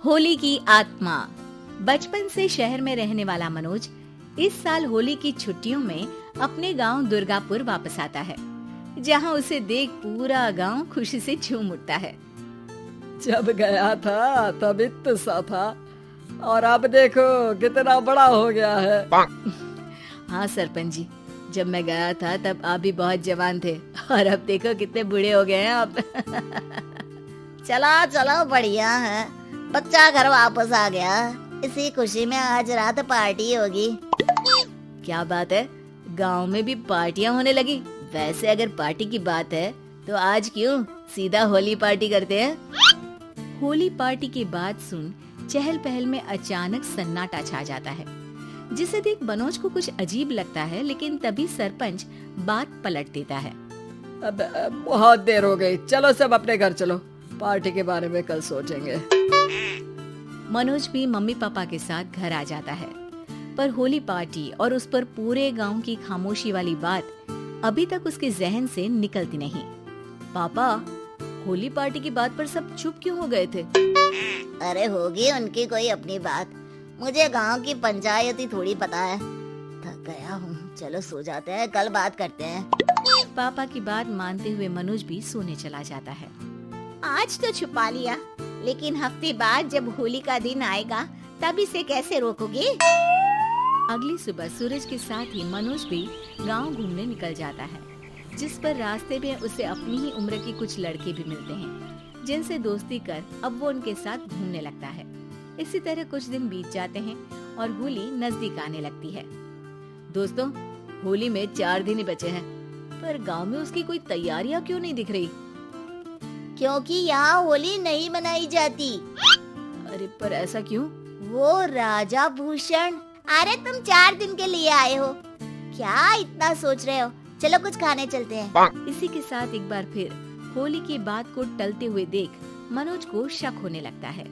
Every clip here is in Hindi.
होली की आत्मा। बचपन से शहर में रहने वाला मनोज इस साल होली की छुट्टियों में अपने गांव दुर्गापुर वापस आता है, जहां उसे देख पूरा गांव खुशी से झूम उठता है। जब गया था तब इतना सा था और अब देखो कितना बड़ा हो गया है। हाँ सरपंच जी, जब मैं गया था तब आप भी बहुत जवान थे और अब देखो कितने बूढ़े हो गए हैं आप। चलो चलो बढ़िया है, बच्चा घर वापस आ गया। इसी खुशी में आज रात पार्टी होगी। क्या बात है, गांव में भी पार्टियां होने लगी। वैसे अगर पार्टी की बात है तो आज क्यों सीधा होली पार्टी करते हैं। होली पार्टी की बात सुन चहल पहल में अचानक सन्नाटा छा जाता है, जिसे देख मनोज को कुछ अजीब लगता है, लेकिन तभी सरपंच बात पलट देता है। अब बहुत देर हो गई, चलो सब अपने घर चलो, पार्टी के बारे में कल सोचेंगे। मनोज भी मम्मी पापा के साथ घर आ जाता है, पर होली पार्टी और उस पर पूरे गांव की खामोशी वाली बात अभी तक उसके जहन से निकलती नहीं। पापा, होली पार्टी की बात पर सब चुप क्यों हो गए थे? अरे होगी उनकी कोई अपनी बात, मुझे गांव की पंचायत ही थोड़ी पता है। थक गया हूँ, चलो सो जाते हैं, कल बात करते हैं। पापा की बात मानते हुए मनोज भी सोने चला जाता है। आज तो छुपा लिया, लेकिन हफ्ते बाद जब होली का दिन आएगा तब इसे कैसे रोकोगे? अगली सुबह सूरज के साथ ही मनोज भी गांव घूमने निकल जाता है, जिस पर रास्ते में उसे अपनी ही उम्र के कुछ लड़के भी मिलते हैं, जिनसे दोस्ती कर अब वो उनके साथ घूमने लगता है। इसी तरह कुछ दिन बीत जाते हैं और होली नजदीक आने लगती है। दोस्तों, होली में 4 दिन ही बचे हैं, पर गांव में उसकी कोई तैयारियां क्यों नहीं दिख रही? क्योंकि यहाँ होली नहीं मनाई जाती। अरे पर ऐसा क्यों? वो राजा भूषण, अरे तुम 4 दिन के लिए आए हो, क्या इतना सोच रहे हो? चलो कुछ खाने चलते हैं। इसी के साथ एक बार फिर होली की बात को टलते हुए देख मनोज को शक होने लगता है।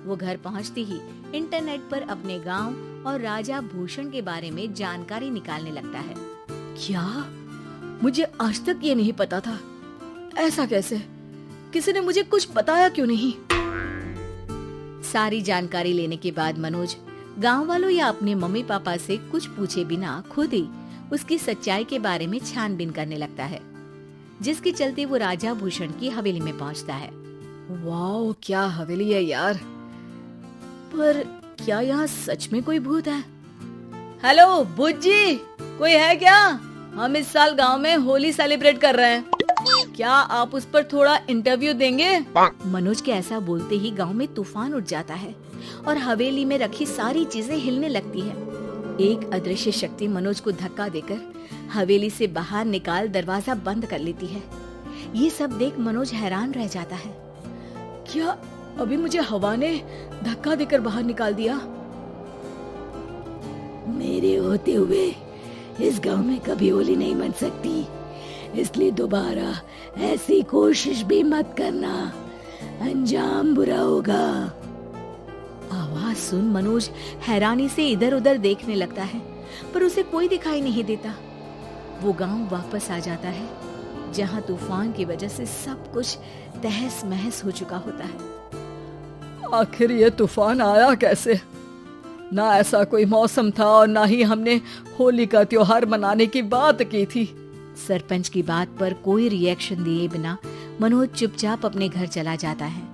वो घर पहुंचते ही इंटरनेट पर अपने गांव और राजा भूषण के बारे में जानकारी निकालने लगता है। क्या? मुझे आज तक ये नहीं पता था। ऐसा कैसे? किसी ने मुझे कुछ बताया क्यों नहीं? सारी जानकारी लेने के बाद मनोज गांव वालों या अपने मम्मी पापा से कुछ पूछे बिना खुद ही उसकी सच्चाई के बारे में छानबीन करने लगता है, जिसके चलते वो राजा भूषण की हवेली में पहुंचता है। वाह, क्या हवेली है यार! पर क्या यहाँ सच में कोई भूत है? हेलो भूत जी, कोई है क्या? हम इस साल गांव में होली सेलिब्रेट कर रहे हैं, क्या आप उस पर थोड़ा इंटरव्यू देंगे? मनोज के ऐसा बोलते ही गांव में तूफान उठ जाता है और हवेली में रखी सारी चीजें हिलने लगती है। एक अदृश्य शक्ति मनोज को धक्का देकर हवेली से बाहर निकाल दरवाजा बंद कर लेती है। ये सब देख मनोज हैरान रह जाता है। क्या अभी मुझे हवा ने धक्का देकर बाहर निकाल दिया? मेरे होते हुए इस गांव में कभी होली नहीं मन सकती, इसलिए दोबारा ऐसी कोशिश भी मत करना, अंजाम बुरा होगा। आवाज सुन मनोज हैरानी से इधर उधर देखने लगता है, पर उसे कोई दिखाई नहीं देता। वो गांव वापस आ जाता है, जहां तूफान की वजह से सब कुछ तहस महस हो चुका होता है। आखिर ये तूफान आया कैसे? ना ऐसा कोई मौसम था और ना ही हमने होली का त्योहार मनाने की बात की थी। सरपंच की बात पर कोई रिएक्शन दिए बिना मनोज चुपचाप अपने घर चला जाता है।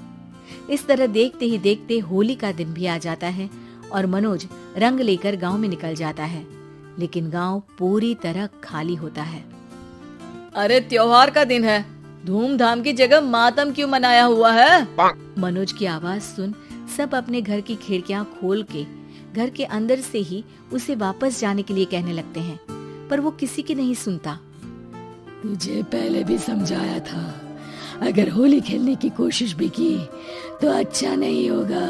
इस तरह देखते ही देखते होली का दिन भी आ जाता है और मनोज रंग लेकर गांव में निकल जाता है, लेकिन गांव पूरी तरह खाली होता है। अरे त्योहार का दिन है, धूमधाम की जगह मातम क्यों मनाया हुआ है? मनोज की आवाज सुन सब अपने घर की खिड़कियां खोल के घर के अंदर से ही उसे वापस जाने के लिए कहने लगते हैं, पर वो किसी की नहीं सुनता। तुझे पहले भी समझाया था, अगर होली खेलने की कोशिश भी की तो अच्छा नहीं होगा।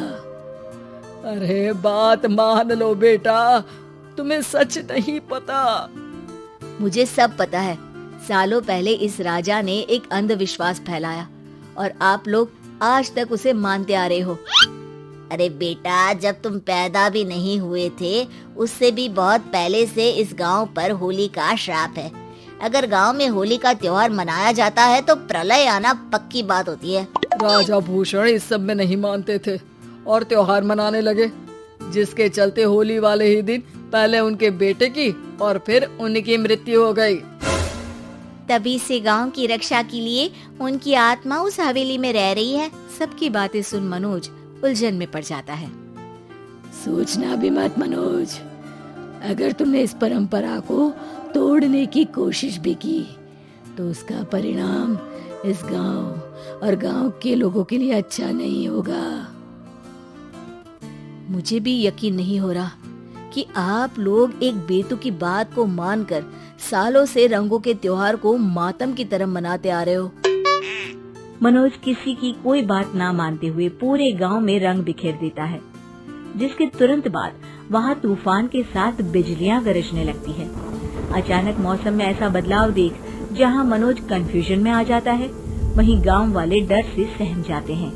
अरे बात मान लो बेटा, तुम्हें सच नहीं पता। मुझे सब पता है। सालों पहले इस राजा ने एक अंधविश्वास फैलाया और आप लोग आज तक उसे मानते आ रहे हो। अरे बेटा, जब तुम पैदा भी नहीं हुए थे उससे भी बहुत पहले से इस गांव पर होली का श्राप है। अगर गांव में होली का त्योहार मनाया जाता है तो प्रलय आना पक्की बात होती है। राजा भूषण इस सब में नहीं मानते थे और त्योहार मनाने लगे, जिसके चलते होली वाले ही दिन पहले उनके बेटे की और फिर उनकी मृत्यु हो गई। तभी से गांव की रक्षा के लिए उनकी आत्मा उस हवेली में रह रही है। सबकी बातें सुन मनोज उलझन में पड़ जाता है। सोचना भी मत मनोज, अगर तुमने इस परंपरा को तोड़ने की कोशिश भी की तो उसका परिणाम इस गांव और गांव के लोगों के लिए अच्छा नहीं होगा। मुझे भी यकीन नहीं हो रहा कि आप लोग एक बेतुकी बात को मानकर सालों से रंगों के त्योहार को मातम की तरह मनाते आ रहे हो। मनोज किसी की कोई बात ना मानते हुए पूरे गांव में रंग बिखेर देता है, जिसके तुरंत बाद वहां तूफान के साथ बिजलियां गरजने लगती है। अचानक मौसम में ऐसा बदलाव देख जहां मनोज कंफ्यूजन में आ जाता है, वहीं गांव वाले डर से सहम जाते हैं।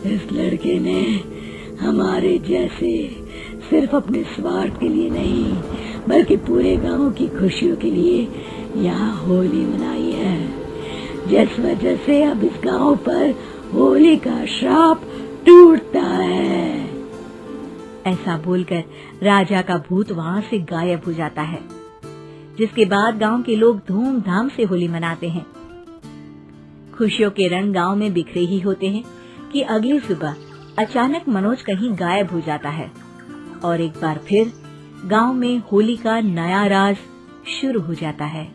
इस लड़के ने हमारे जैसे सिर्फ अपने स्वार्थ के लिए नहीं बल्कि पूरे गांव की खुशियों के लिए यहाँ होली मनाई है, जिस वजह से अब इस गांव पर होली का श्राप टूटता है। ऐसा बोलकर राजा का भूत वहां से गायब हो जाता है, जिसके बाद गांव के लोग धूमधाम से होली मनाते हैं। खुशियों के रंग गांव में बिखरे ही होते हैं कि अगली सुबह अचानक मनोज कहीं गायब हो जाता है और एक बार फिर गांव में होली का नया राज शुरू हो जाता है।